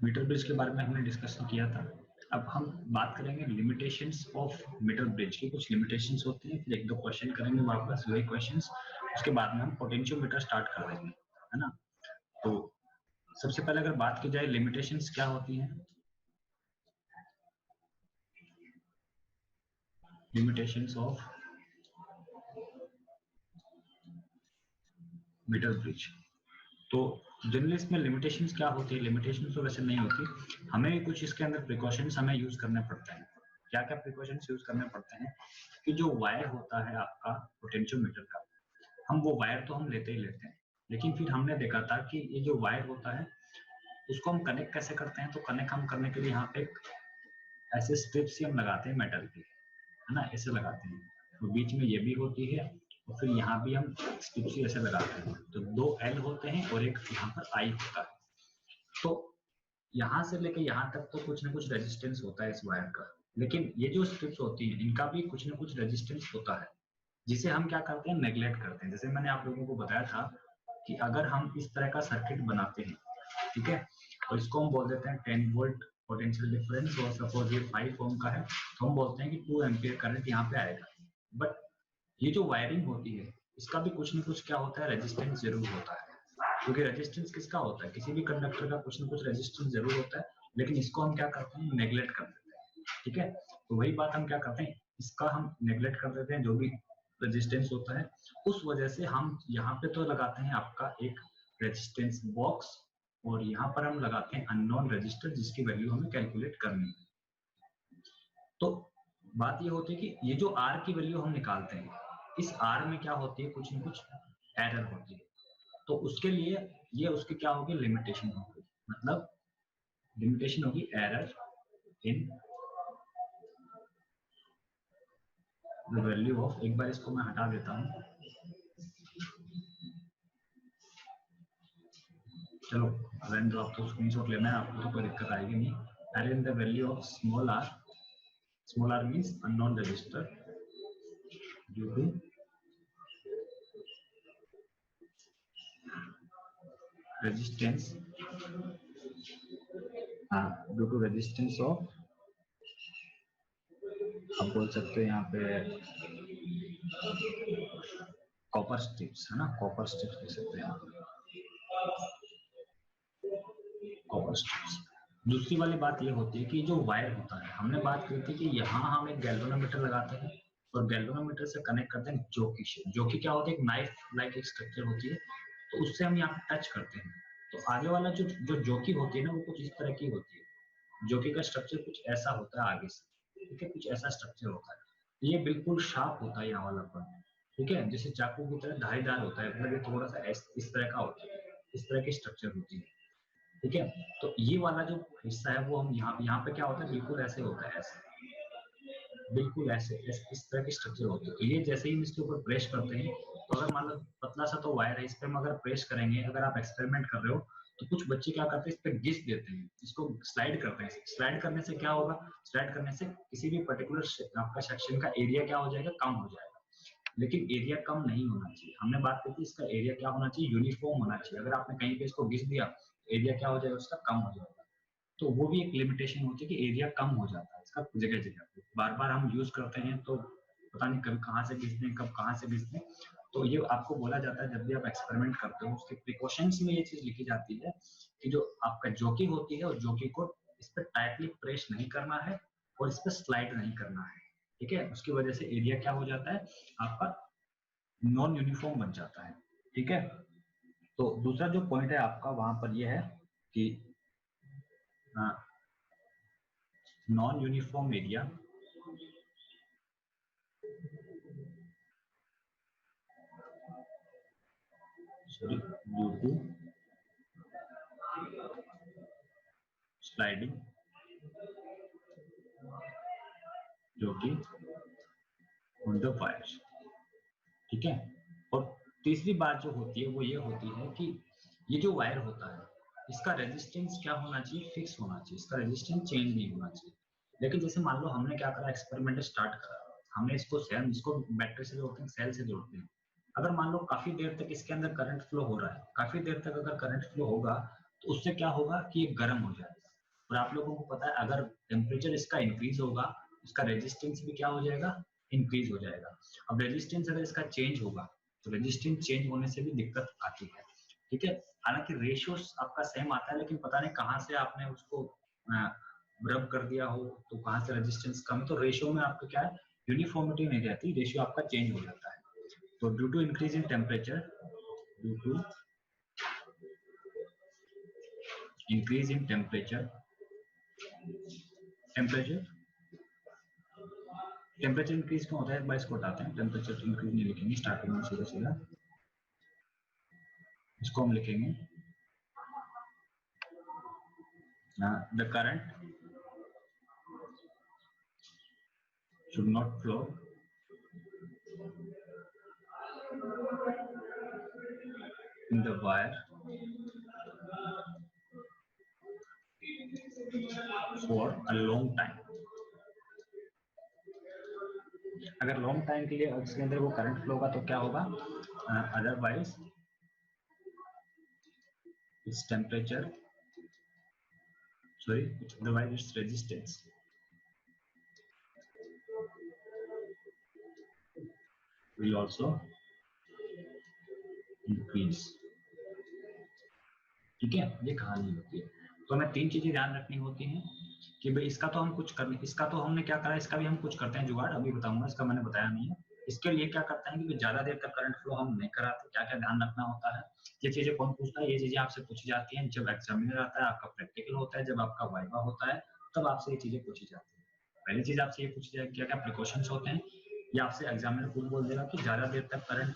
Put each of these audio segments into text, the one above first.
Metre bridge के बारे में हमने डिस्कशन किया था। अब हम बात करेंगे लिमिटेशंस ऑफ मीटर ब्रिज की। कुछ लिमिटेशंस होती हैं, फिर एक दो क्वेश्चन करेंगे वापस वही क्वेश्चंस, उसके बाद में हम पोटेंशियोमीटर स्टार्ट कर देंगे, है ना। तो सबसे पहले अगर बात की जाए लिमिटेशंस क्या होती हैं, लिमिटेशंस ऑफ मीटर ब्रिज। तो जनरली इसमें लिमिटेशंस क्या होती है, लिमिटेशंस तो वैसे नहीं होती, हमें कुछ इसके अंदर प्रिकॉशंस हमें यूज करने पड़ते हैं। क्या क्या प्रिकॉशंस यूज करने पड़ते हैं कि जो वायर होता है आपका पोटेंशियोमीटर का, हम वो वायर तो हम लेते ही लेते हैं, लेकिन फिर हमने देखा था कि ये जो वायर होता है उसको हम कनेक्ट कैसे करते हैं। तो कनेक्ट हम करने के लिए यहाँ पे एक ऐसे स्ट्रिप्स ही हम लगाते हैं मेटल की, है ना, ऐसे लगाते हैं। तो बीच में ये भी होती है और फिर यहाँ भी हम स्ट्रिप्स ही ऐसे लगाते हैं। तो दो एल होते हैं और एक यहाँ पर आई होता है। तो यहाँ से लेके यहाँ तक तो कुछ ना कुछ रेजिस्टेंस होता है इस वायर का, लेकिन ये जो स्ट्रिप्स होती हैं इनका भी कुछ ना कुछ रेजिस्टेंस होता है, जिसे हम क्या करते हैं, नेग्लेक्ट करते हैं। जैसे मैंने आप लोगों को बताया था कि अगर हम इस तरह का सर्किट बनाते हैं, ठीक है, और इसको हम बोल देते हैं 10 वोल्ट पोटेंशियल डिफरेंस, और सपोज ये 5 ओम का है, तो हम बोलते हैं कि 2 एम्पियर करंट यहाँ पे आएगा। बट ये जो वायरिंग होती है इसका भी कुछ न कुछ क्या होता है, रेजिस्टेंस जरूर होता है। क्योंकि रेजिस्टेंस किसका होता है, किसी भी कंडक्टर का कुछ न कुछ रेजिस्टेंस जरूर होता है, लेकिन इसको हम क्या करते हैं, नेग्लेक्ट कर देते हैं, ठीक है। तो वही बात हम क्या करते हैं, इसका हम नेग्लेक्ट कर देते हैं जो भी रेजिस्टेंस होता है। उस वजह से हम यहाँ पे तो लगाते हैं आपका एक रेजिस्टेंस बॉक्स, और यहाँ पर हम लगाते हैं अननोन रेजिस्टर जिसकी वैल्यू हमें कैलकुलेट करनी है। तो बात ये होती है कि ये जो आर की वैल्यू हम निकालते हैं, इस आर में क्या होती है, कुछ न कुछ एरर होती है। तो उसके लिए ये उसकी क्या होगी, लिमिटेशन होगी। मतलब लिमिटेशन होगी error in the value of, एक बार इसको मैं हटा देता हूँ, चलो रेंड ड्रॉप तो स्क्रीनशॉट लेना है आपको तो कोई दिक्कत आएगी नहीं। Error in the value of small r means unknown register due to resistance, due to resistance of, आप बोल सकते हो यहाँ पे कॉपर स्ट्रिप्स, है ना, कॉपर स्ट्रिप्स कह सकते हैं आप, कॉपर स्ट्रिप्स। दूसरी वाली बात ये होती है कि जो वायर होता है, हमने बात की थी कि यहाँ हम एक गैल्वेनोमीटर लगाते हैं और गैल्वेनोमीटर से कनेक्ट करते हैं जॉकी से। जॉकी क्या होता है, एक नाइफ लाइक एक स्ट्रक्चर होती है, तो उससे हम यहाँ पे टच करते हैं। तो आगे वाला जो जो जॉकी होती है ना, वो कुछ इस तरह की होती है। जॉकी का स्ट्रक्चर कुछ ऐसा होता है आगे से, ठीक है, कुछ ऐसा स्ट्रक्चर होता है। ये बिल्कुल शार्प होता है यहाँ वाला पॉइंट, ठीक है, जैसे चाकू की तरह धारीदार होता है, मतलब ये थोड़ा सा इस तरह का होता है, इस तरह की स्ट्रक्चर होती है, ठीक है। तो ये वाला जो हिस्सा है वो हम यहाँ पे क्या होता है, बिल्कुल ऐसे होता है, ऐसे बिल्कुल ऐसे इस तरह की स्ट्रक्चर होती है। तो ये जैसे ही हम इसके ऊपर प्रेस करते हैं, तो अगर मान लो पतला सा तो वायर है, इस पर हम अगर प्रेस करेंगे, अगर आप एक्सपेरिमेंट कर रहे हो, तो कुछ बच्चे क्या करते हैं, इस पर घिस देते हैं, इसको स्लाइड करते हैं। स्लाइड करने से क्या होगा, स्लाइड करने से किसी भी पर्टिकुलर आपका सेक्शन का एरिया क्या हो जाएगा, कम हो जाएगा। लेकिन एरिया कम नहीं होना चाहिए, हमने बात की थी इसका एरिया क्या होना चाहिए, यूनिफॉर्म होना चाहिए। अगर आपने कहीं पे इसको घिस दिया, एरिया क्या हो जाएगा, उसका कम हो जाएगा। तो वो भी एक लिमिटेशन होती है कि एरिया कम हो जाता है इसका जगह जगह पे, बार बार हम यूज करते हैं तो पता नहीं कभी कहाँ से घिसते हैं, कब कहाँ से घिसते हैं। तो ये आपको बोला जाता है जब भी आप एक्सपेरिमेंट करते हो, उसके प्रिकॉशंस में ये चीज लिखी जाती है कि जो आपका जॉकी होती है, और जॉकी को इस पर टाइटली प्रेस नहीं करना है और इस पर स्लाइड नहीं करना है, ठीक है। उसकी वजह से एरिया क्या हो जाता है आपका, नॉन यूनिफॉर्म बन जाता है, ठीक है। तो दूसरा जो पॉइंट है आपका वहां पर यह है कि non uniform area sorry due to sliding जो कि ऑन द वायर, ठीक है। और तीसरी बात जो होती है वो ये होती है कि ये जो वायर होता है इसका रेजिस्टेंस क्या होना चाहिए, फिक्स होना चाहिए, इसका रेजिस्टेंस चेंज नहीं होना चाहिए। लेकिन जैसे मान लो हमने क्या करा, एक्सपेरिमेंट स्टार्ट करा, हमने इसको बैटरी से जोड़ते हैं, सेल से जोड़ते हैं। अगर मान लो काफी देर तक इसके अंदर करंट फ्लो हो रहा है, काफी देर तक अगर करंट फ्लो होगा, तो उससे क्या होगा कि ये गर्म हो जाएगा, और आप लोगों को पता है अगर टेम्परेचर इसका इंक्रीज होगा, इसका रेजिस्टेंस भी क्या हो जाएगा, इंक्रीज हो जाएगा। अब रेजिस्टेंस अगर इसका चेंज होगा तो रेजिस्टेंस चेंज होने से भी दिक्कत आती है, ठीक है। हालांकि रेशियो आपका सेम आता है, लेकिन पता नहीं कहाँ से आपने उसको रब कर दिया हो तो कहाँ से रेजिस्टेंस कम, तो रेशियो में आपका क्या है, यूनिफॉर्मिटी नहीं रहती, रेशियो आपका चेंज हो जाता है। तो due to increase in temperature, due to increase in temperature, temperature temperature increase क्यों होता है, एक बार इसको हटाते हैं, टेम्परेचर इंक्रीज नहीं लिखेंगे स्टार्टिंग में, सीधा सीधा इसको हम लिखेंगे the current should not flow in the wire for a long time। अगर लॉन्ग टाइम के लिए इसके अंदर वो करंट फ्लो होगा तो क्या होगा, otherwise its temperature, sorry, otherwise its resistance will also increase। ठीक है, ये कहानी होती है। तो हमें तीन चीजें ध्यान रखनी होती हैं कि भाई इसका तो हम कुछ करने, इसका तो हमने क्या करा, इसका भी हम कुछ करते हैं जुगाड़, अभी बताऊंगा, इसका मैंने बताया नहीं है। इसके लिए क्या करते हैं कि ज्यादा देर तक करंट फ्लो हम नहीं कराते, क्या क्या ध्यान रखना होता है, ये चीजें कौन पूछता है, ये चीजें आपसे पूछी जाती हैं जब एग्जामिनर आता है, आपका प्रैक्टिकल होता है, जब आपका वाइवा होता है, तब आपसे ये चीजें पूछी जाती है। पहली चीज आपसे ये पूछी जाएगी क्या क्या प्रिकॉशंस होते हैं, ये आपसे एग्जामिनर खुद बोल देगा कि ज्यादा देर तक करंट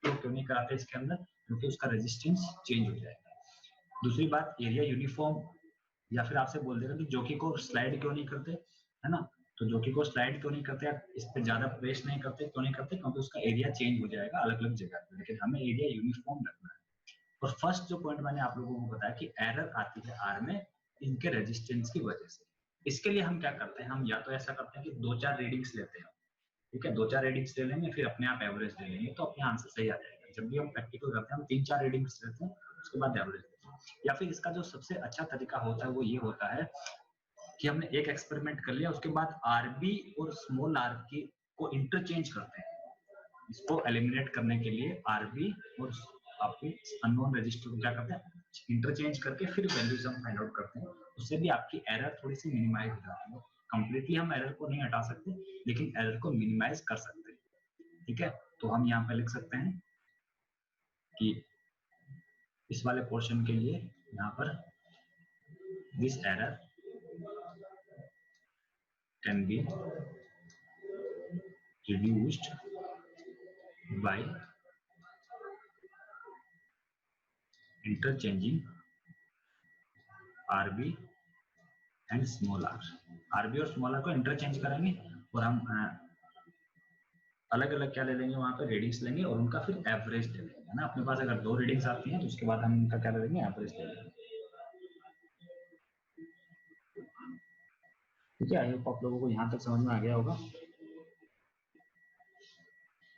फ्लो क्यों नहीं कराते इसके अंदर, क्योंकि उसका रेजिस्टेंस चेंज हो जाएगा। दूसरी बात, एरिया यूनिफॉर्म, या फिर आपसे बोल देगा कि जोकी को स्लाइड क्यों नहीं करते, है ना, तो जोकी को स्लाइड क्यों नहीं करते, आप इस पे ज्यादा प्रेस नहीं करते, क्यों नहीं करते, क्योंकि उसका एरिया चेंज हो जाएगा अलग अलग जगह पे, लेकिन हमें एरिया यूनिफॉर्म रखना है। और फर्स्ट जो पॉइंट मैंने आप लोगों को बताया कि एरर आती है आर में इनके रेजिस्टेंस की वजह से। इसके लिए हम क्या करते हैं, हम या तो ऐसा करते हैं कि 2-4 रीडिंग्स लेते हैं, ठीक है, 2-4 रीडिंग्स ले लेंगे, फिर अपने आप एवरेज ले लेंगे, तो अपने आंसर सही आ जाएगा। जब भी हम प्रैक्टिकल करते हैं हम 3-4 रीडिंग्स लेते हैं, उसके बाद एवरेज लेते हैं। या फिर इसका जो सबसे अच्छा तरीका होता है वो ये होता है कि हमने एक एक्सपेरिमेंट कर लिया, उसके बाद आरबी और स्मॉल आर की को इंटरचेंज करते हैं। इसको एलिमिनेट करने के लिए आरबी और आपकी अननोन रजिस्टर को क्या करते हैं, इंटरचेंज करके फिर वैल्यूज हम फाइंड आउट करते हैं। उससे भी आपकी एरर थोड़ी सी मिनिमाइज हो जाती है। कंप्लीटली हम एरर को नहीं हटा सकते, लेकिन एरर को मिनिमाइज कर सकते हैं, ठीक है। तो हम यहाँ पे लिख सकते हैं कि इस वाले पोर्शन के लिए यहाँ पर this error can be reduced by interchanging RB and small r। RB और small r को इंटरचेंज करेंगे और हम अलग अलग क्या ले लेंगे, वहां पे रीडिंग्स लेंगे और उनका फिर एवरेज ले लेंगे, है ना। अपने पास अगर 2 रीडिंग्स आती हैं तो उसके बाद हम उनका क्या ले लेंगे, एवरेज ले लेंगे। ठीक है, आई होप आप लोगों को यहाँ तक समझ में आ गया होगा।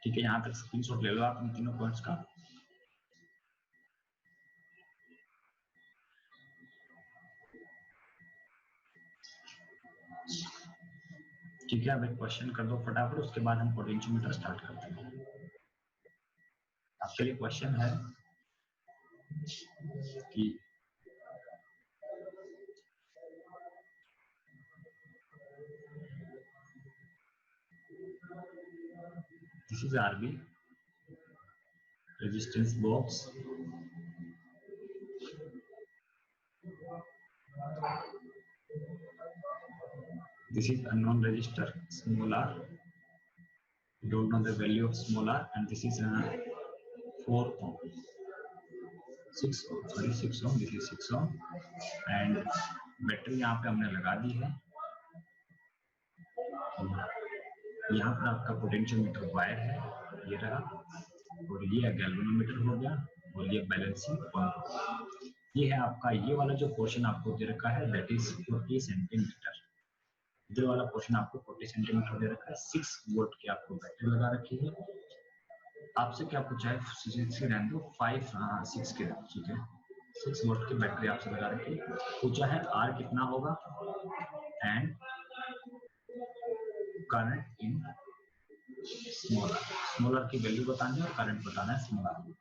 ठीक है, यहाँ तक स्क्रीनशॉट ले लो आप इन तीनों पॉइंट्स का। ठीक है, अब एक क्वेश्चन कर दो फटाफट, उसके बाद हम पोटेंशियोमीटर स्टार्ट करते हैं। आपके लिए क्वेश्चन है कि this is RB resistance box, this is unknown resistor small r, you don't know the value of small r, and this is 4 ohm, 6 ohm, sorry 6 ohm, this is 6 ohm, and battery यहाँ पे हमने लगा दी है। यहाँ पर आपका potentiometer wire है, ये रहा, और ये गैल्वेनोमीटर हो गया, और ये बैलेंसिंग पॉइंट। ये है आपका, ये वाला जो पोर्शन आपको दे रखा है दैट इज 40 सेंटीमीटर। इधर वाला पोर्शन आपको 40 सेंटीमीटर दे रखा है। 6 वोल्ट की आपको बैटरी लगा रखी है। आपसे क्या पूछा है, 6 की रहने दो, 5 6 की, ठीक है 6 वोल्ट की बैटरी आपसे लगा रखी है, पूछा है आर कितना होगा and current in small r की वैल्यू बतानी है और करंट बताना है स्मॉल आर।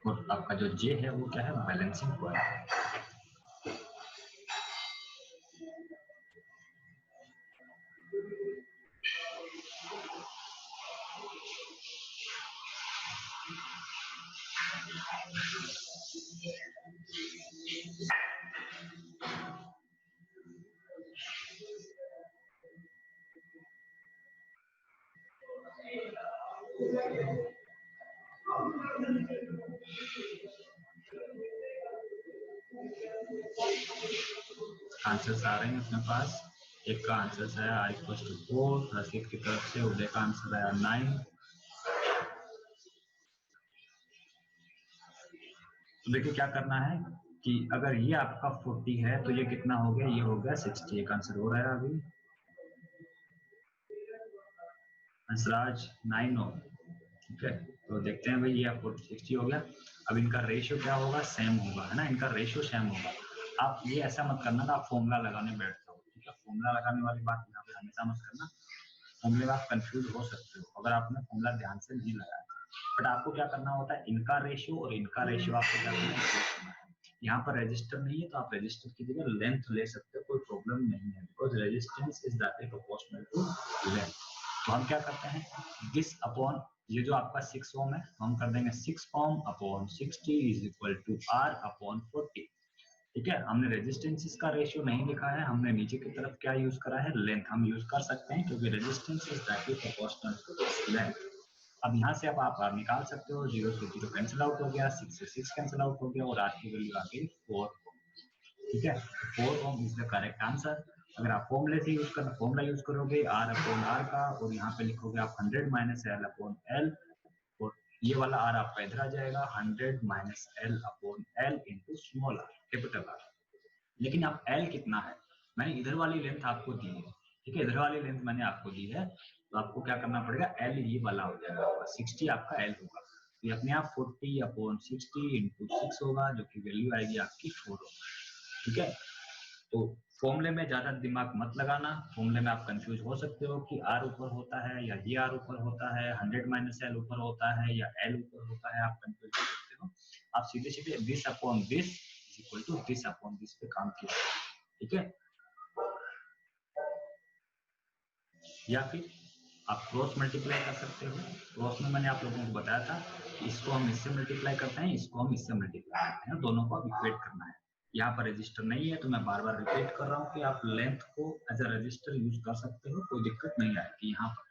और आपका जो जे है वो क्या है, बैलेंसिंग पॉइंट। आंसर्स आ रहे हैं अपने पास। एक का आंसर है आर इक्वल टू 4, रशीद की तरफ से उदय का आंसर आया 9। तो देखिए क्या करना है कि अगर ये आपका 40 है तो ये कितना हो गया, ये हो गया 60। एक आंसर हो रहा है अभी, हंसराज 9 हो। ठीक है, तो देखते हैं भाई ये 60 हो गया। अब इनका रेशियो क्या होगा, सेम होगा, है ना, इनका रेशियो सेम होगा। आप ये ऐसा मत करना कि आप फॉर्मूला लगाने बैठ जाओ, ठीक है, फॉर्मूला लगाने वाली बात यहाँ पे हमेशा मत करना, फॉर्मूले में आप कंफ्यूज हो सकते हो अगर आपने फॉर्मूला ध्यान से नहीं लगाया। बट आपको क्या करना होता है, इनका रेशियो और इनका रेशियो आपको क्या करना है। यहाँ पर रजिस्टर नहीं है तो आप रजिस्टर की जगह लेंथ ले सकते हो, कोई प्रॉब्लम नहीं है, because resistance is directly proportional to length. तो हम क्या करते हैं, दिस अपॉन ये जो आपका 6 ओम है तो हम कर देंगे 6 ohm upon 60 is equal to R upon 40। ठीक है, हमने रेजिस्टेंस का रेशियो नहीं लिखा है, हमने नीचे की तरफ क्या यूज करा है, लेंथ हम यूज कर सकते हैं क्योंकि resistance is directly proportional to length. अब यहाँ से अब आप R निकाल सकते हो, 0 से 0 कैंसिल आउट हो गया, 6 से 6 कैंसिल आउट हो गया और R की वैल्यू आ गई 4। ठीक है, 4 ओम इज द करेक्ट आंसर। अगर आप फॉर्मूले से यूज कर फॉर्मूला यूज करोगे R अपॉन R का और यहाँ पे लिखोगे आप 100 माइनस L अपॉन L, और ये वाला R आपका इधर आ जाएगा 100 minus L upon L into small r capital R। लेकिन आप L कितना है, मैंने इधर वाली लेंथ आपको दी है, ठीक है, इधर वाली लेंथ मैंने आपको दी है, तो आपको क्या करना पड़ेगा, L ये वाला हो जाएगा आपका 60 आपका L होगा, तो ये अपने आप 40 अपॉन 60 इंटू 6 होगा जो कि वैल्यू आएगी आपकी 4 होगा। ठीक है, तो फॉर्मूले में ज्यादा दिमाग मत लगाना, फॉर्मूले में आप कंफ्यूज हो सकते हो कि R ऊपर होता है या ये R ऊपर होता है, 100 माइनस L ऊपर होता है या L ऊपर होता है, आप कंफ्यूज हो सकते हो। आप सीधे सीधे this upon this is equal to this upon this पे काम किया, ठीक है। या फिर आप क्रॉस मल्टीप्लाई कर सकते हो, क्रॉस में मैंने आप लोगों को बताया था कि इसको हम इससे मल्टीप्लाई करते हैं, इसको हम इससे मल्टीप्लाई करते हैं, दोनों को इक्वेट करना है। यहाँ पर रजिस्टर नहीं है तो मैं बार बार रिपीट कर रहा हूँ कि आप लेंथ को एज अ रजिस्टर यूज कर सकते हो, कोई दिक्कत नहीं आएगी यहाँ पर।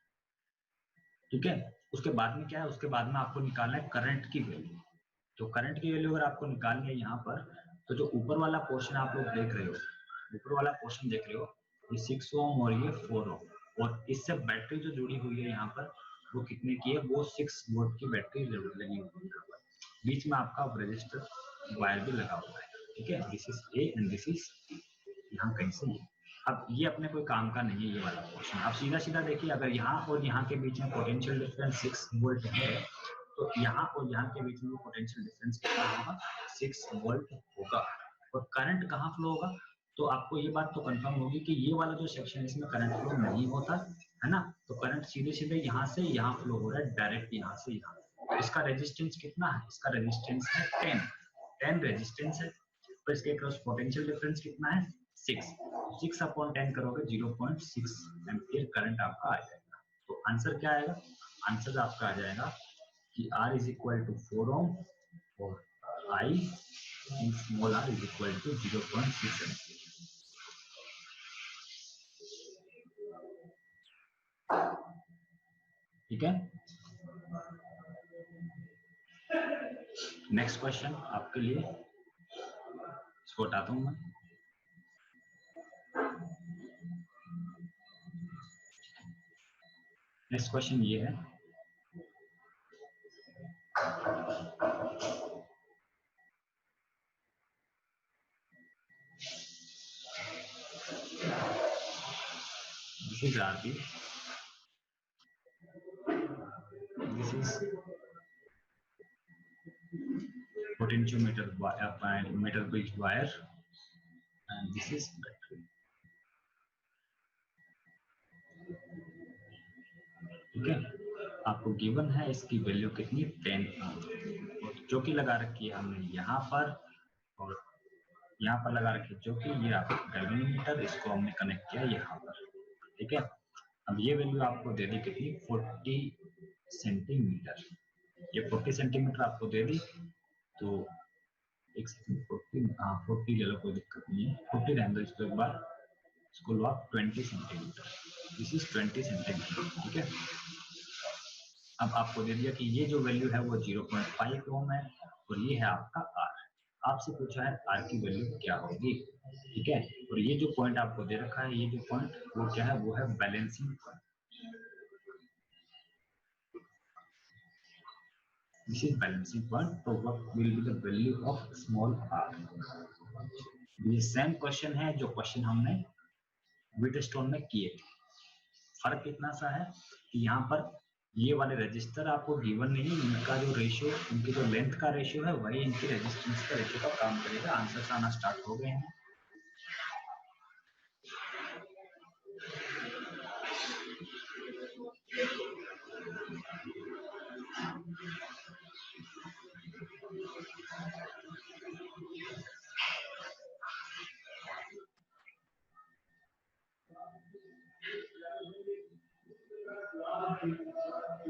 ठीक है, उसके बाद में क्या है, उसके बाद में आपको निकालना है करंट की वैल्यू। तो करंट की वैल्यू अगर आपको निकालनी है यहाँ पर, तो जो ऊपर वाला पोर्शन आप लोग देख रहे हो, ऊपर वाला पोर्शन देख रहे हो, ये 6 ओम और ये 4 ओम, और इससे बैटरी जो जुड़ी हुई है यहाँ पर वो कितने की है, वो 6 वोल्ट की बैटरी लगी हुई है यहाँ पर। बीच में आपका रजिस्टर वायर भी लगा हुआ है। ठीक है, this is A and this is यहाँ कहीं से ये। अब ये अपने कोई काम का नहीं है ये वाला पोर्शन। अब सीधा सीधा देखिए, अगर यहाँ और यहाँ के बीच में पोटेंशियल डिफरेंस 6 वोल्ट है तो यहाँ और यहाँ के बीच में पोटेंशियल डिफरेंस कितना होगा, 6 वोल्ट होगा। और करंट कहाँ फ्लो होगा, तो आपको ये बात तो कंफर्म होगी कि ये वाला जो सेक्शन है इसमें करंट फ्लो नहीं होता है ना, तो करंट सीधे सीधे यहाँ से यहाँ फ्लो हो रहा है, डायरेक्ट यहाँ से यहाँ। इसका रेजिस्टेंस कितना है, इसका रेजिस्टेंस है 10 रेजिस्टेंस है, तो इसके क्रॉस पोटेंशियल डिफरेंस कितना है 6 अपॉन 10 करोगे 0.6 एम्पियर करंट आपका आ जाएगा। तो आंसर क्या आएगा, आंसर आपका आ जाएगा कि R is equal to 4 ohm और I in small r is equal to 0.6 ampere. ठीक है, नेक्स्ट क्वेश्चन आपके लिए, इसको हटाता हूं मैं। नेक्स्ट क्वेश्चन ये है, this is RB potentiometer meter bridge wire and this is battery. ठीक है, आपको गिवन है इसकी वैल्यू कितनी 10 जो कि लगा रखी है हमने यहाँ पर और यहाँ पर लगा रखी है, जो कि ये आपका गैल्वेनोमीटर, इसको हमने कनेक्ट किया यहाँ पर। ठीक है, अब ये वैल्यू आपको दे दी कितनी 40 सेंटीमीटर। ये 40 सेंटीमीटर आपको दे दी, तो एक सेकंड 40 ले लो, कोई दिक्कत नहीं है, 40 रहने दो, इसको एक बार इसको लो आप 20 सेंटीमीटर, दिस इज 20 सेंटीमीटर। ठीक है, अब आपको दे दिया कि ये जो वैल्यू है वो 0.5 ओम है और ये है आपका आर। आपसे पूछा है आर की वैल्यू क्या होगी। ठीक है, और ये जो पॉइंट आपको दे रखा है, ये जो पॉइंट वो क्या है, वो है balancing point. This is balancing point, तो what will be the value of small R. ये सेम क्वेश्चन है जो क्वेश्चन हमने व्हीटस्टोन में किए थे। फर्क इतना सा है कि यहाँ पर ये वाले रजिस्टर आपको गिवन नहीं है, इनका जो रेशियो, इनकी जो लेंथ का रेशियो है वही इनकी रेजिस्टेंस का रेशियो का काम करेगा। आंसर्स आना स्टार्ट हो गए हैं।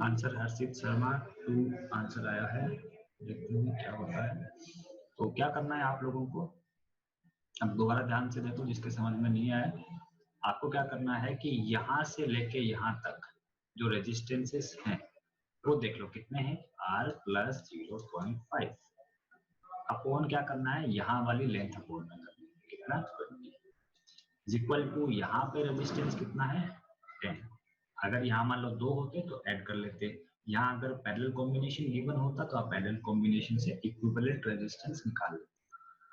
आंसर हर्षित शर्मा 2 आंसर आया है, देखते हैं क्या होता है। तो क्या करना है आप लोगों को, अब दोबारा ध्यान से देखो, जिसके समझ में नहीं आया, आपको क्या करना है कि यहाँ से लेके यहाँ तक जो रेजिस्टेंसेस हैं वो देख लो कितने हैं, R + 0.5 अपॉन क्या करना है, यहाँ वाली लेंथ अपॉन में करना है, कितना 20 इक्वल टू यहाँ पे रेजिस्टेंस कितना है 10। अगर यहाँ मान लो 2 होते तो ऐड कर लेते, यहाँ अगर पैरेलल कॉम्बिनेशन गिवन होता तो आप पैरेलल कॉम्बिनेशन से इक्विवेलेंट रेजिस्टेंस निकाल लेते।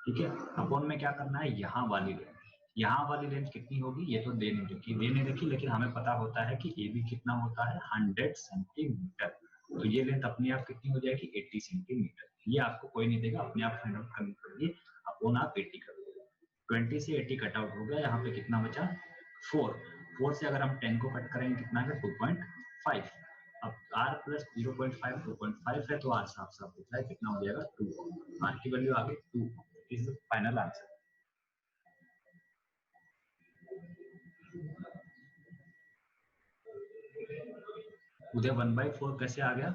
ठीक है, अपॉन में क्या करना है, यहाँ वाली लेंथ, यहाँ वाली लेंथ कितनी होगी, ये तो दे नहीं रखी, लेकिन हमें पता होता है कि AB कितना होता है 100 सेंटीमीटर, तो ये लेंथ अपने आप कितनी हो जाएगी 80 सेंटीमीटर। ये आपको कोई नहीं देगा, अपने आप फाइंड आउट करनी पड़ेगी, अपॉन आप 80 कर दोगे, 20 से 80 कट आउट हो गया, यहाँ पे कितना बचा 4 से अगर हम 10 को कट करेंगे कितना है 2.5। अब R + 0.5 2.5 है, तो R साफ साफ दिख रहा है कितना हो जाएगा 2। R की वैल्यू आ गई 2, इज द फाइनल आंसर। उदय 1/4 कैसे आ गया?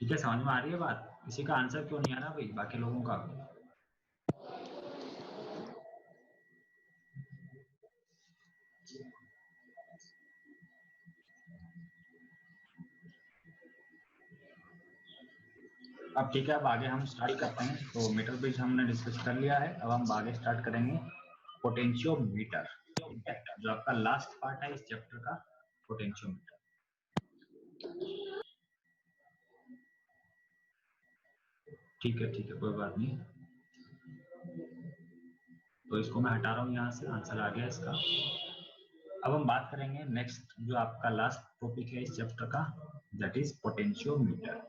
ठीक है, समझ में आ रही है बात? किसी का आंसर क्यों नहीं आ रहा भाई, बाकी लोगों का? अब ठीक है, अब आगे हम स्टार्ट करते हैं। तो मीटर ब्रिज हमने डिस्कस कर लिया है, अब हम आगे स्टार्ट करेंगे पोटेंशियोमीटर। ठीक है, जो आपका लास्ट पार्ट है इस चैप्टर का, पोटेंशियोमीटर। ठीक है, कोई बात नहीं, तो इसको मैं हटा रहा हूँ यहाँ से, आंसर आ गया इसका। अब हम बात करेंगे नेक्स्ट, जो आपका लास्ट टॉपिक है इस चैप्टर का, दैट इज पोटेंशियोमीटर।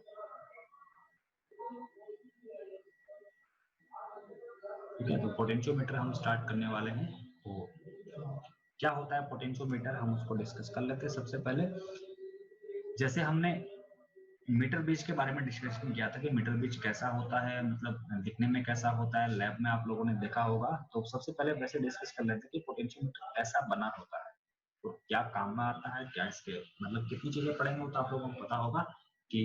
ठीक है, तो पोटेंशियोमीटर हम स्टार्ट करने वाले हैं। तो क्या होता है पोटेंशियोमीटर, हम उसको डिस्कस कर लेते हैं। सबसे पहले जैसे हमने मीटर ब्रिज के बारे में डिस्कशन किया था कि मीटर ब्रिज कैसा होता है, मतलब दिखने में कैसा होता है, लैब में आप लोगों ने देखा होगा। तो सबसे पहले वैसे डिस्कस कर लेते हैं कि पोटेंशियोमीटर कैसा बना होता है, तो क्या काम में आता है, क्या इसके मतलब कितनी चीजें पढ़ेंगे तो आप लोगों को पता होगा कि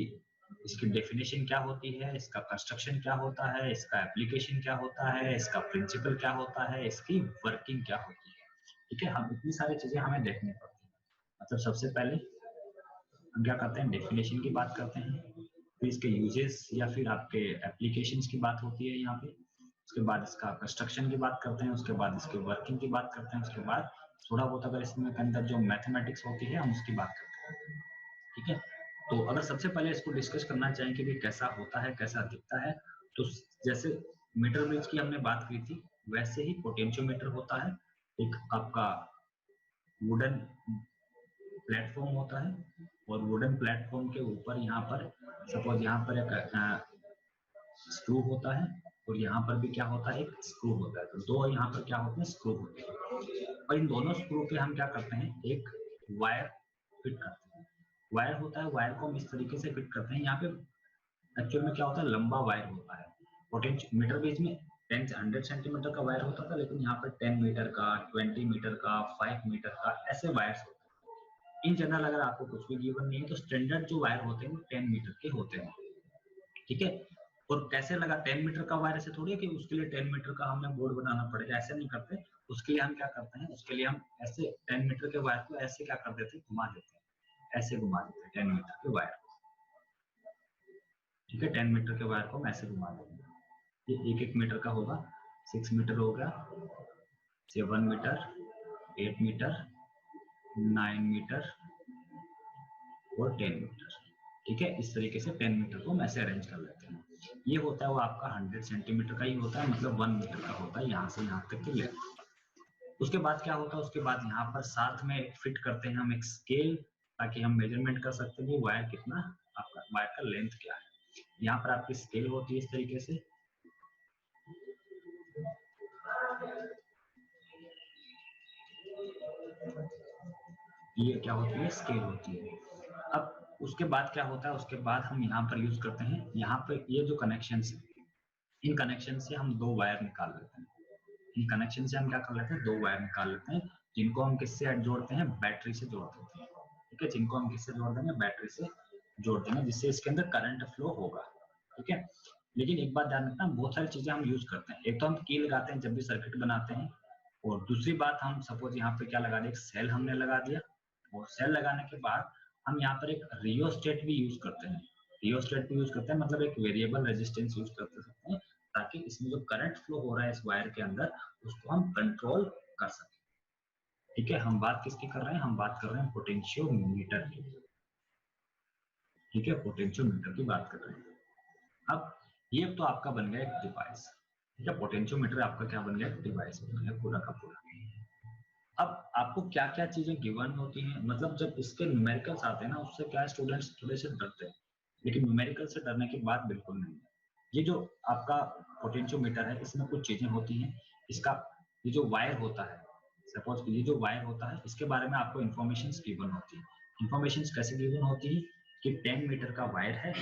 इसकी डेफिनेशन क्या होती है, इसका कंस्ट्रक्शन क्या होता है, इसका एप्लीकेशन क्या होता है, इसका प्रिंसिपल क्या होता है, इसकी वर्किंग क्या होती है। ठीक है, हम इतनी सारी चीजें हमें देखनी पड़ती है। मतलब सबसे पहले हम क्या करते हैं, डेफिनेशन की बात करते हैं, फिर इसके यूजेस या फिर आपके एप्लीकेशंस की बात होती है यहाँ पे, उसके बाद इसका कंस्ट्रक्शन की बात करते हैं, उसके बाद इसके वर्किंग की बात करते हैं, उसके बाद थोड़ा बहुत अगर इसमें के अंदर जो मैथमेटिक्स होती है हम उसकी बात करते हैं। ठीक है, तो अगर सबसे पहले इसको डिस्कस करना चाहें कि कैसा होता है, कैसा दिखता है, तो जैसे मीटर ब्रिज की हमने बात की थी, वैसे ही पोटेंशियोमीटर होता है। एक आपका वुडन प्लेटफॉर्म होता है और वुडन प्लेटफॉर्म के ऊपर यहाँ पर सपोज यहाँ पर एक स्क्रू होता है और यहाँ पर भी क्या होता है, एक स्क्रू होता है। तो दो यहाँ पर क्या होते हैं, स्क्रू होते हैं, और इन दोनों स्क्रू पे हम क्या करते हैं, एक वायर फिट करते हैं। वायर होता है, वायर को हम इस तरीके से फिट करते हैं। यहाँ पे एक्चुअल में क्या होता है, लंबा वायर होता है। मीटर बीच में 100 सेंटीमीटर का वायर होता था, लेकिन यहाँ पर 10 मीटर का, 20 मीटर का, 5 मीटर का, ऐसे वायर्स होते हैं। इन जनरल अगर आपको कुछ भी गिवन नहीं है तो स्टैंडर्ड जो वायर होते हैं वो 10 मीटर के होते हैं, ठीक है। और कैसे लगा, 10 मीटर का वायर ऐसे थोड़ी है कि उसके लिए 10 मीटर का हमने बोर्ड बनाना पड़ेगा, ऐसे नहीं करते। उसके लिए हम क्या करते हैं, उसके लिए हम ऐसे 10 मीटर के वायर को ऐसे क्या कर देते हैं, घुमा देते हैं, ऐसे घुमा देते हैं 10 मीटर के वायर को, ठीक है। 10 मीटर के वायर को हम ऐसे घुमा देते हैं। ये 1-1 मीटर का होगा, 6 मीटर हो गया, 7 मीटर, 8 मीटर, 9 मीटर और 10 मीटर, ठीक है। इस तरीके से 10 मीटर को हम ऐसे अरेंज कर लेते हैं। ये होता है वो आपका 100 सेंटीमीटर का ही होता है, मतलब 1 मीटर का होता है यहाँ से यहाँ तक की लेंथ। उसके बाद क्या होता है, उसके बाद यहाँ पर साथ में फिट करते हैं हम एक स्केल, ताकि हम मेजरमेंट कर सकते हैं कि वायर कितना, आपका वायर का लेंथ क्या है। यहाँ पर आपकी स्केल होती है इस तरीके से, ये क्या होती है, स्केल होती है। अब उसके बाद क्या होता है, उसके बाद हम यहाँ पर यूज करते हैं, यहाँ पर ये जो कनेक्शन है, इन कनेक्शन से हम दो वायर निकाल लेते हैं। इन कनेक्शन से हम क्या कर लेते हैं, दो वायर निकाल लेते हैं, जिनको हम किससे जोड़ते हैं, बैटरी से जोड़ देते हैं, ठीक है। जिनको हम किससे जोड़ देंगे, बैटरी से जोड़ देंगे, जिससे इसके अंदर करंट फ्लो होगा, ठीक है। लेकिन एक बात ध्यान रखना, बहुत सारी चीजें हम यूज करते हैं। एक तो हम की लगाते हैं जब भी सर्किट बनाते हैं, और दूसरी बात हम सपोज यहाँ पे क्या लगा दिया, एक सेल हमने लगा दिया, और सेल लगाने के बाद हम यहाँ पर एक रियोस्टेट भी यूज करते हैं। रियोस्टेट भी यूज करते हैं, मतलब एक वेरिएबल रेजिस्टेंस यूज करते सकते हैं, ताकि इसमें जो करंट फ्लो हो रहा है इस वायर के अंदर, उसको हम कंट्रोल कर सकें, ठीक है। हम बात किसकी कर रहे हैं, हम बात कर रहे हैं पोटेंशियोमीटर की, ठीक है, पोटेंशियोमीटर की बात कर रहे हैं। अब ये तो आपका बन गया एक डिवाइस, ठीक है। पोटेंशियोमीटर आपका क्या बन गया, एक डिवाइस बन गया पूरा का पूरा। अब आपको क्या क्या चीजें गिवन होती हैं, मतलब जब इसके न्यूमेरिकल्स आते हैं ना, उससे क्या स्टूडेंट्स थोड़े से डरते हैं, लेकिन न्यूमेरिकल से डरने की बात बिल्कुल नहीं है। ये जो आपका पोटेंशियोमीटर है, इसमें कुछ चीजें होती हैं। इसका ये जो वायर होता है, सपोज ये जो वायर होता है, इसके बारे में आपको इन्फॉर्मेशन गिवन होती है। इन्फॉर्मेशन कैसे गिवन होती है कि 10 मीटर का वायर है,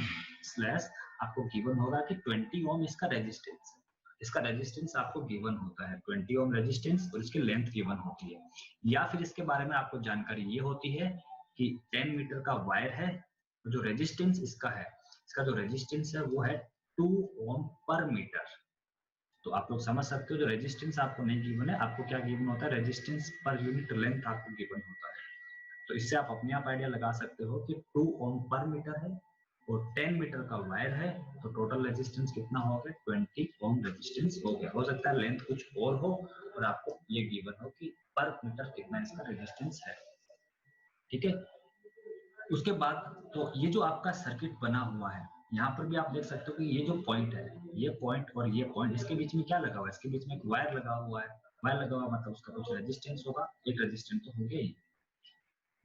स्लैश आपको गिवन होगा कि 20 ओम इसका रेजिस्टेंस, इसका रेजिस्टेंस आपको गिवन होता है 20 ओम रेजिस्टेंस, और इसकी लेंथ गिवन होती है। या फिर इसके बारे में आपको जानकारी ये होती है कि 10 मीटर का वायर है, जो रेजिस्टेंस इसका है, इसका जो रेजिस्टेंस है वो है 2 ओम पर मीटर। तो आप लोग समझ सकते हो, जो रेजिस्टेंस आपको नहीं गिवन है, आपको क्या गिवन होता है, रेजिस्टेंस पर यूनिट लेंथ आपको गिवन होता है। तो इससे आप अपने आप आइडिया लगा सकते हो कि 2 ओम पर मीटर है और 10 मीटर का वायर है, तो टोटल रेजिस्टेंस कितना हो गया, 20 ओम रेजिस्टेंस हो गया। हो सकता है लेंथ कुछ और हो और आपको ये गिवन हो कि पर मीटर कितना इसका रेजिस्टेंस है, ठीक है। उसके बाद तो ये जो आपका सर्किट बना हुआ है, यहाँ पर भी आप देख सकते हो कि ये जो पॉइंट है, ये पॉइंट और ये पॉइंट, इसके बीच में क्या लगा हुआ है, इसके बीच में एक वायर लगा हुआ है। वायर लगा हुआ मतलब उसका कुछ रेजिस्टेंस होगा, एक रेजिस्टेंस तो हो गया ही।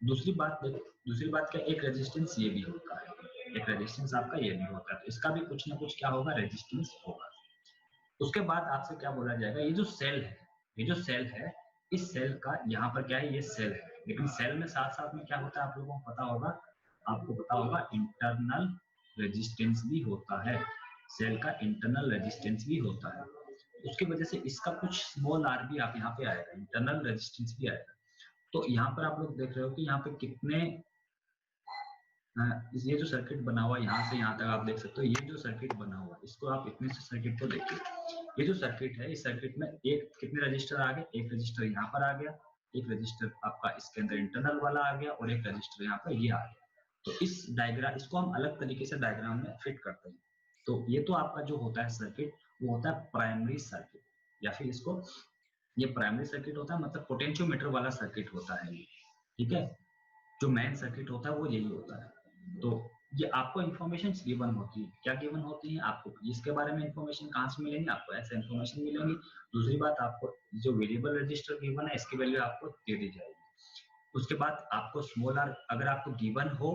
दूसरी बात क्या, एक रेजिस्टेंस ये भी होता है, एक रेजिस्टेंस आपका ये भी होता है, तो इसका भी कुछ ना कुछ क्या होगा, रेजिस्टेंस होगा। उसके बाद आपसे क्या बोला जाएगा, ये जो सेल है, ये जो सेल है, इस सेल का यहाँ पर क्या है, ये सेल है, लेकिन सेल में साथ साथ में क्या होता है, आप लोगों को पता होगा, आपको पता होगा इंटरनल रेजिस्टेंस भी होता है। सेल का इंटरनल रेजिस्टेंस भी होता है, उसकी वजह से इसका कुछ स्मॉल आर भी आप यहाँ पे आएगा, इंटरनल रेजिस्टेंस भी आएगा। तो यहाँ पर आप लोग देख रहे हो कि यहाँ पे कितने, ये जो सर्किट बना हुआ है, यहाँ से यहाँ तक आप देख सकते हो, ये जो सर्किट बना हुआ है, इसको आप इतने से सर्किट को देखिए। ये जो सर्किट है, इस सर्किट में एक कितने रजिस्टर आ गए, एक रजिस्टर यहाँ पर आ गया, एक रजिस्टर आपका इसके अंदर इंटरनल वाला आ गया, और एक रजिस्टर यहाँ पर ये आ गया। तो इस डायग्राम, इसको हम अलग तरीके से डायग्राम में फिट करते हैं। तो ये तो आपका जो होता है सर्किट, वो होता है प्राइमरी सर्किट, या फिर इसको, ये प्राइमरी सर्किट होता है, मतलब पोटेंशियोमीटर वाला सर्किट होता है ये, ठीक है। जो मेन सर्किट होता है वो यही होता है। तो ये आपको इन्फॉर्मेशन गिवन होती है। क्या गिवन होती है? आपको इसके बारे में इन्फॉर्मेशन कहाँ से मिलेंगी? आपको ऐसे इन्फॉर्मेशन मिलेंगी। दूसरी बात, आपको जो वेरिएबल रजिस्टर गिवन है इसकी वैल्यू आपको दे दी जाएगी। उसके बाद आपको स्मॉल आर अगर आपको गिवन हो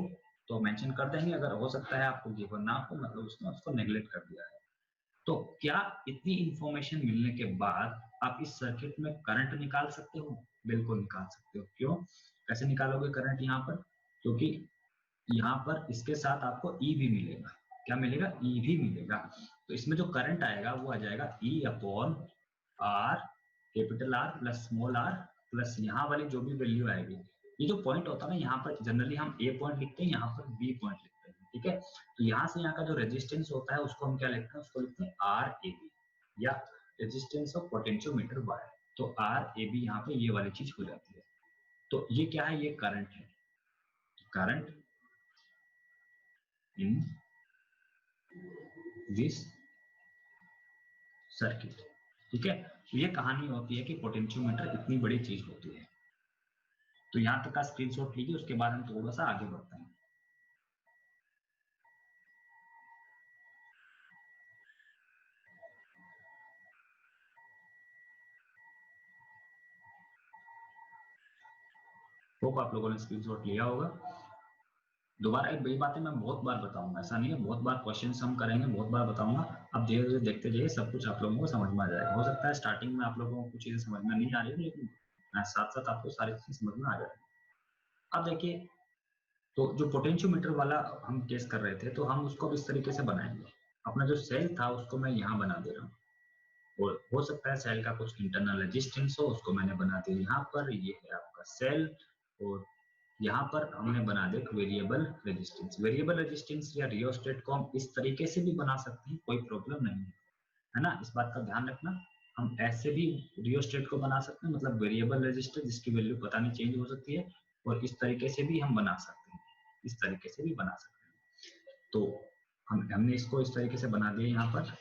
तो मेंशन कर देंगे, अगर हो सकता है आपको गिवन ना हो मतलब उसने उसको नेग्लेक्ट कर दिया है। तो क्या इतनी इंफॉर्मेशन मिलने के बाद आप इस सर्किट में करंट निकाल सकते हो? बिल्कुल निकाल सकते हो। क्यों? कैसे निकालोगे करंट यहाँ पर? क्योंकि यहाँ पर इसके साथ आपको ई भी मिलेगा। क्या मिलेगा? ई भी मिलेगा। तो इसमें जो करंट आएगा वो आ जाएगा E upon R, capital R plus small r plus यहाँ वाली जो भी वैल्यू आएगी। ये जो पॉइंट होता है ना, यहाँ पर जनरली हम ए पॉइंट लिखते हैं, यहाँ पर बी पॉइंट लिखते हैं। ठीक है, तो यहाँ से यहाँ का जो रेजिस्टेंस होता है उसको हम क्या लिखते हैं? उसको लिखते हैं आर ए बी, या रेजिस्टेंस ऑफ पोटेंशियोमीटर वायर। तो आर ए बी यहाँ पे ये वाली चीज हो जाती है। तो ये क्या है? ये करंट है, करंट इन दिस सर्किट। ठीक है, तो ये कहानी होती है कि पोटेंशियोमीटर इतनी बड़ी चीज होती है। तो यहाँ तक का स्क्रीनशॉट लीजिए, उसके बाद हम थोड़ा सा आगे बढ़ते हैं। होप आप लोगों ने स्क्रीनशॉट लिया होगा। दोबारा एक बड़ी बातें मैं बहुत बार बताऊंगा, ऐसा नहीं है, बहुत बार क्वेश्चन हम करेंगे, बहुत बार बताऊंगा। अब धीरे धीरे देखते जाइए, सब कुछ आप लोगों को समझ में आ जाएगा। हो सकता है स्टार्टिंग में आप लोगों को कुछ चीजें समझ में नहीं आ रही है, लेकिन साथ साथ आपको सारी चीजें समझ में आ जाएगी। अब देखिए, तो जो पोटेंशियोमीटर वाला हम केस कर रहे थे, तो हम उसको इस तरीके से बनाएंगे। अपना जो सेल था उसको मैं यहाँ बना दे रहा हूँ, और हो सकता है सेल का कुछ इंटरनल रेजिस्टेंस हो, उसको मैंने बना दिया यहाँ पर। ये है आपका सेल, और यहाँ पर हमने बना दिया वेरिएबल रेजिस्टेंस। वेरिएबल रेजिस्टेंस या रियोस्टेट को हम इस तरीके से भी बना सकते हैं, कोई प्रॉब्लम नहीं है ना। इस बात का ध्यान रखना, हम ऐसे भी रियोस्टेट को बना सकते हैं, मतलब वेरिएबल रेजिस्टर जिसकी वैल्यू पता नहीं चेंज हो सकती है, और इस तरीके से भी हम बना सकते हैं, इस तरीके से भी बना सकते हैं। तो हमने इसको इस तरीके से बना दिया यहाँ पर।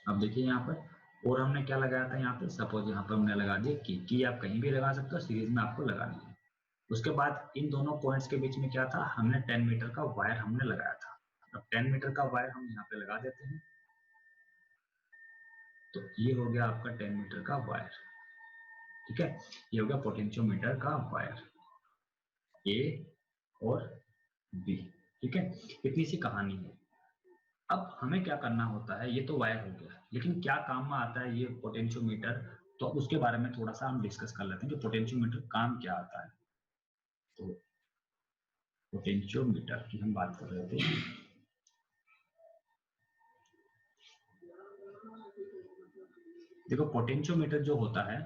अब देखिए यहाँ पर, और हमने क्या लगाया था यहाँ पे? सपोज यहाँ पर हमने लगा दिया की आप कहीं भी लगा सकते हो, सीरीज में आपको लगानी है। उसके बाद इन दोनों पॉइंट्स के बीच में क्या था? हमने 10 मीटर का वायर हमने लगाया था। अब 10 मीटर का वायर हम यहाँ पे लगा देते हैं। तो ये हो गया आपका 10 मीटर का वायर। ठीक है, ये हो गया पोटेंशियोमीटर का वायर ए और बी। ठीक है, इतनी सी कहानी है। अब हमें क्या करना होता है? ये तो वायर हो गया, लेकिन क्या काम में आता है ये पोटेंशियोमीटर? तो उसके बारे में थोड़ा सा हम डिस्कस कर लेते हैं कि पोटेंशियोमीटर काम क्या आता है। तो पोटेंशियोमीटर की हम बात कर रहे थे। देखो, पोटेंशियोमीटर जो होता है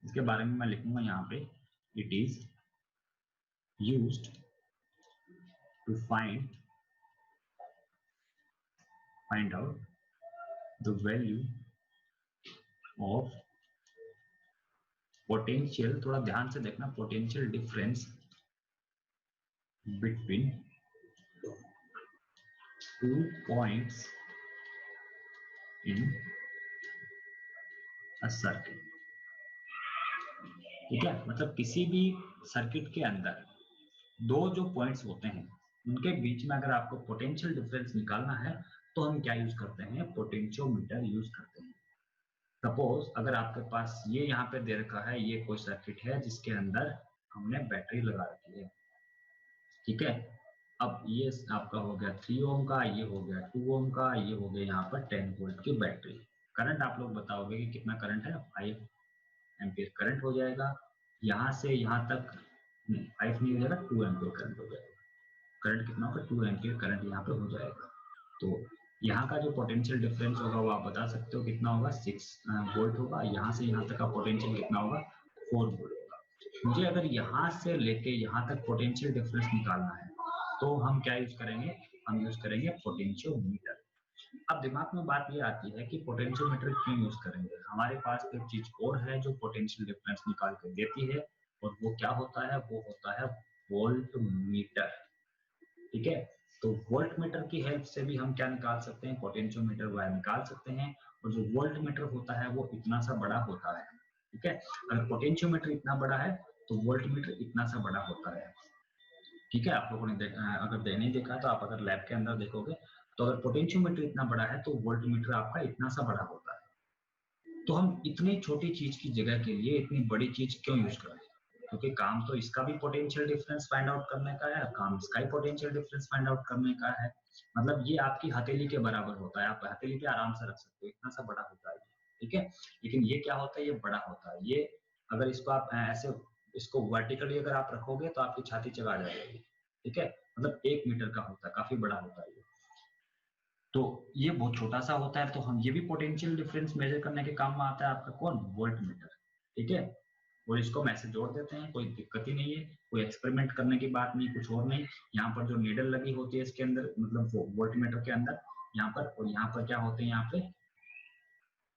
इसके बारे में मैं लिखूंगा यहाँ पे, it is used to find out the value of potential. थोड़ा ध्यान से देखना, potential difference between 2 points in a circuit. ठीक है, मतलब किसी भी सर्किट के अंदर दो जो पॉइंट्स होते हैं उनके बीच में अगर आपको पोटेंशियल डिफरेंस निकालना है तो हम क्या यूज करते हैं? पोटेंशियोमीटर यूज करते हैं। सपोज अगर आपके पास ये यहाँ पे दे रखा है, ये कोई सर्किट है जिसके अंदर हमने बैटरी लगा रखी है। ठीक है, अब ये आपका हो गया 3 ओम का, ये हो गया 2 ओम का, ये हो गया यहाँ पर 10 वोल्ट की बैटरी। करंट आप लोग बताओगे कि कितना करंट है? 5 एम्पियर करंट हो जाएगा। यहाँ से यहाँ तक 5 नहीं हो जाएगा, 2 एम्पियर करंट हो जाएगा। करंट कितना होगा? 2 एम्पियर करंट यहाँ पे हो जाएगा। तो यहाँ का जो पोटेंशियल डिफरेंस होगा वो आप बता सकते हो कितना होगा? 6 वोल्ट होगा। यहाँ से यहाँ तक का पोटेंशियल कितना होगा? 4 वोल्ट होगा। मुझे अगर यहाँ से लेके यहाँ तक पोटेंशियल डिफरेंस निकालना है तो हम क्या यूज करेंगे? हम यूज करेंगे पोटेंशियोमीटर। अब दिमाग में बात ये आती है कि पोटेंशियोमीटर क्यों यूज करेंगे? हमारे पास एक चीज और है जो पोटेंशियल डिफरेंस निकाल के देती है, और वो क्या होता है? वो होता है वोल्ट मीटर। ठीक है, तो वोल्ट मीटर की हेल्प से भी हम क्या निकाल सकते हैं? पोटेंशियोमीटर वायर निकाल सकते हैं। और जो वोल्ट मीटर होता है वो इतना सा बड़ा होता है। ठीक है, अगर पोटेंशियोमीटर इतना बड़ा है तो वोल्ट मीटर इतना सा बड़ा होता है। ठीक है, आप लोगों ने अगर नहीं देखा तो आप अगर लैब के अंदर देखोगे तो अगर पोटेंशियोमीटर इतना बड़ा है तो वोल्ट मीटर आपका इतना सा बड़ा होता है। तो हम इतनी छोटी चीज की जगह के लिए इतनी बड़ी चीज क्यों यूज करें? क्योंकि काम तो इसका भी पोटेंशियल डिफरेंस फाइंड आउट करने का है, काम इसका ही पोटेंशियल डिफरेंस फाइंड आउट करने का है। मतलब ये आपकी हथेली के बराबर होता है, आप हथेली पे आराम से रख सकते हो, इतना सा बड़ा होता है। ठीक है, लेकिन ये क्या होता है, ये बड़ा होता है। ये अगर इसको आप ऐसे इसको वर्टिकली अगर आप रखोगे तो आपकी छाती चढ़ा जाएगी। ठीक है, मतलब 1 मीटर का होता है, काफी बड़ा होता है ये। तो ये बहुत छोटा सा होता है, तो हम ये भी पोटेंशियल डिफरेंस मेजर करने के काम में आता है आपका कौन, वोल्ट मीटर। ठीक है, और इसको हम ऐसे जोड़ देते हैं, कोई दिक्कत ही नहीं है, कोई एक्सपेरिमेंट करने की बात नहीं, कुछ और नहीं। यहाँ पर जो नीडल लगी होती है इसके अंदर, मतलब वो वोल्ट मीटर के अंदर, यहाँ पर, और यहाँ पर क्या होते हैं, यहाँ पे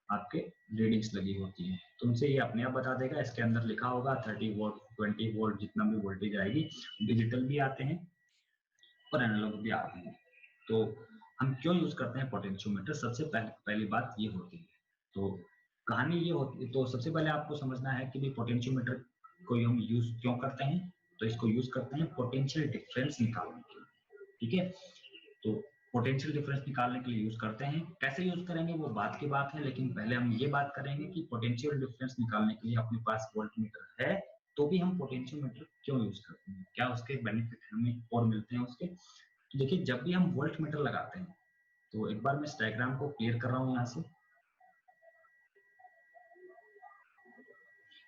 आपके रीडिंग्स लगी होती है। तुमसे ये अपने आप बता देगा, इसके अंदर लिखा होगा 30 वोल्ट 20 वोल्ट जितना भी वोल्टेज आएगी। डिजिटल भी आते हैं और एनालॉग भी आते हैं। तो हम क्यों यूज करते हैं पोटेंशियोमीटर, सबसे पहली बात ये होती है। तो कहानी ये होती है, तो सबसे पहले आपको समझना है कि पोटेंशियोमीटर को हम यूज क्यों करते हैं। तो इसको यूज करते हैं पोटेंशियल डिफरेंस निकालने के लिए। ठीक है, तो पोटेंशियल डिफरेंस निकालने के लिए यूज करते हैं। कैसे यूज करेंगे वो बात की बात है, लेकिन पहले हम ये बात करेंगे कि पोटेंशियल डिफरेंस निकालने के लिए अपने पास वोल्ट मीटर है तो भी हम पोटेंशियोमीटर क्यों यूज करते हैं, क्या उसके बेनिफिट हमें और मिलते हैं उसके। तो देखिए, जब भी हम वोल्ट मीटर लगाते हैं, तो एक बार मैं इस डायग्राम को क्लियर कर रहा हूं यहाँ से।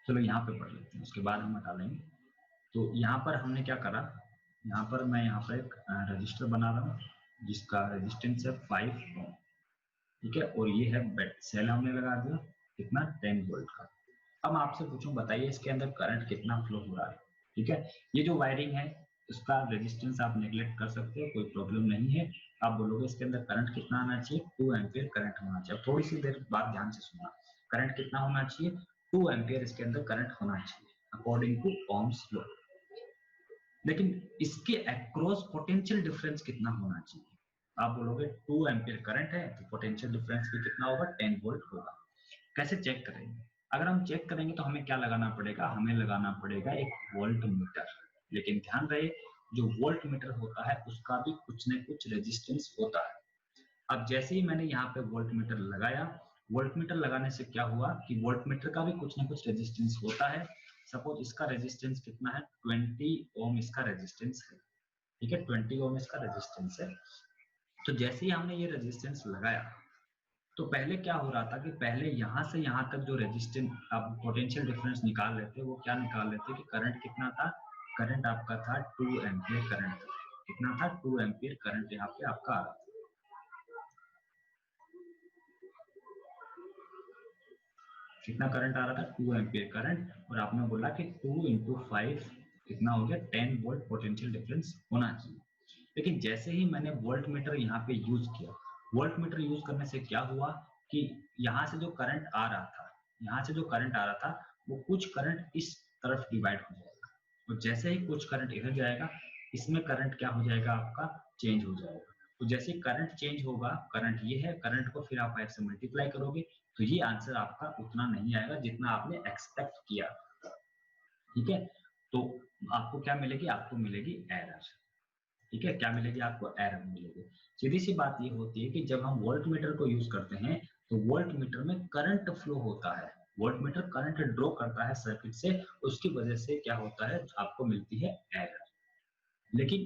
चलो यहाँ पे पढ़ लेते हैं, उसके बाद हम हटा लेंगे। तो यहाँ पर हमने क्या करा, यहाँ पर मैं यहाँ पर एक रजिस्टर बना रहा हूँ जिसका रेजिस्टेंस है 5 ओम। ठीक है, और ये है बेड सेल हमने लगा दिया कितना, 10 वोल्ट का। अब आपसे पूछूं, बताइए इसके अंदर करंट कितना फ्लो हो रहा है। ठीक है, ये जो वायरिंग है उसका रेजिस्टेंस आप नेग्लेक्ट कर सकते हो, कोई प्रॉब्लम नहीं है। आप बोलोगे इसके अंदर करंट कितना आना चाहिए, 2 एम्पियर करंट होना चाहिए। थोड़ी सी देर बाद ध्यान से सुनना, करंट कितना होना चाहिए, 2 एम्पियर इसके अंदर करंट होना चाहिए अकॉर्डिंग टू ओम्स लॉ। लेकिन इसके अक्रॉस पोटेंशियल डिफरेंस कितना होना चाहिए। आप बोलोगे 2 एम्पियर करंट है तो पोटेंशियल डिफरेंस भी कितना होगा, 10 वोल्ट होगा। कैसे चेक करेंगे, अगर हम चेक करेंगे तो हमें क्या लगाना पड़ेगा, हमें लगाना पड़ेगा एक वोल्ट मीटर। लेकिन ध्यान रहे, जो वोल्ट मीटर होता है उसका भी कुछ न कुछ रेजिस्टेंस होता है। अब जैसे ही मैंने यहाँ पे वोल्ट मीटर लगाया, वोल्ट मीटर लगाने से क्या हुआ कि वोल्ट मीटर का भी कुछ ना कुछ रेजिस्टेंस होता है। सपोज इसका रेजिस्टेंस कितना है, 20 ओम इसका रेजिस्टेंस है। ठीक है, 20 ओम इसका रेजिस्टेंस है। तो जैसे ही हमने ये रेजिस्टेंस लगाया, तो पहले क्या हो रहा था कि पहले यहाँ से यहाँ तक जो रेजिस्टेंस आप पोटेंशियल डिफरेंस निकाल लेते, वो क्या निकाल लेते कि करंट कितना था, करंट आपका था 2 एम्पियर करंट। कितना था, 2 एम्पियर करंट यहाँ पे आपका आ रहा था। कितना करंट आ रहा था, 2 एम्पियर करंट, और आपने बोला कि 2 इंटू 5 कितना हो गया, 10 वोल्ट पोटेंशियल डिफरेंस होना चाहिए। लेकिन जैसे ही मैंने वोल्ट मीटर यहाँ पे यूज किया, वोल्ट मीटर यूज करने से क्या हुआ कि यहाँ से जो करंट आ रहा था, यहाँ से जो करंट आ रहा था, वो कुछ करंट इस तरफ डिवाइड हो जाएगा, और जैसे ही कुछ करंट इधर जाएगा, इसमें करंट क्या हो जाएगा, आपका चेंज हो जाएगा। तो जैसे करंट चेंज होगा, करंट ये है, करंट को फिर आप 5 से मल्टीप्लाई करोगे, तो ये आंसर आपका उतना नहीं आएगा जितना आपने एक्सपेक्ट किया। ठीक है, तो आपको क्या मिलेगी, आपको मिलेगी एरर। ठीक है, क्या मिलेगी आपको, एरर मिलेगी। सीधी सी बात ये होती है कि जब हम वोल्ट मीटर को यूज करते हैं तो वोल्ट मीटर में करंट फ्लो होता है, वोल्ट मीटर करंट ड्रॉ करता है सर्किट से, उसकी वजह से क्या होता है, आपको मिलती है एरर। लेकिन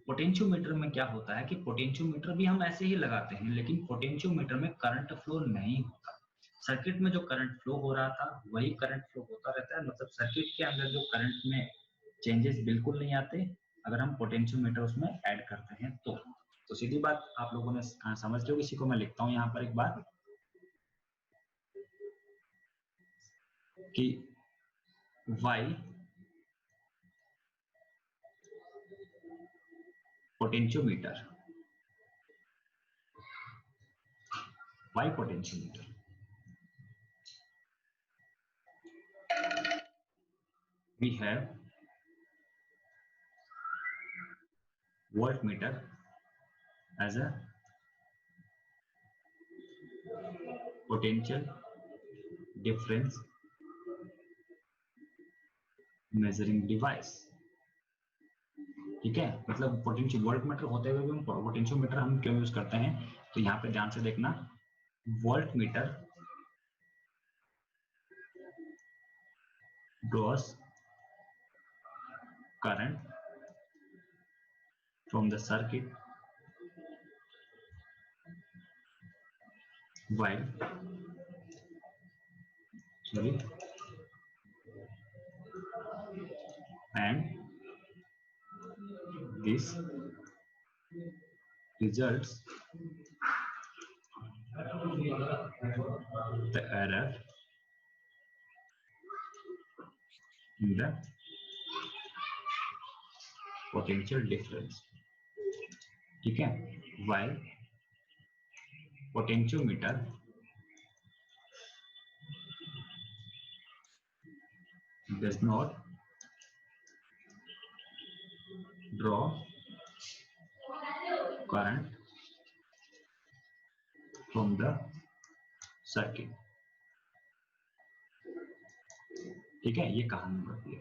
पोटेंशियोमीटर में क्या होता है कि पोटेंशियोमीटर भी हम ऐसे ही लगाते हैं, लेकिन पोटेंशियोमीटर में करंट फ्लो नहीं होता। सर्किट में जो करंट फ्लो हो रहा था वही करंट फ्लो होता रहता है, मतलब सर्किट के अंदर जो करंट में चेंजेस बिल्कुल नहीं आते अगर हम पोटेंशियोमीटर उसमें ऐड करते हैं तो सीधी बात आप लोगों ने समझ लो। इसी को मैं लिखता हूं यहाँ पर एक बार कि y potentiometer, y potentiometer, we have voltmeter as a potential difference measuring device, ठीक है। मतलब पोटेंशियो वोल्टमीटर होते हुए भी पोटेंशियोमीटर हम क्यों यूज करते हैं, तो यहाँ पे ध्यान से देखना, voltmeter draws current from the circuit while and this results the error in the potential difference, ठीक है। while potentiometer does not draw current from the circuit, ठीक है। ये कहानी होती है।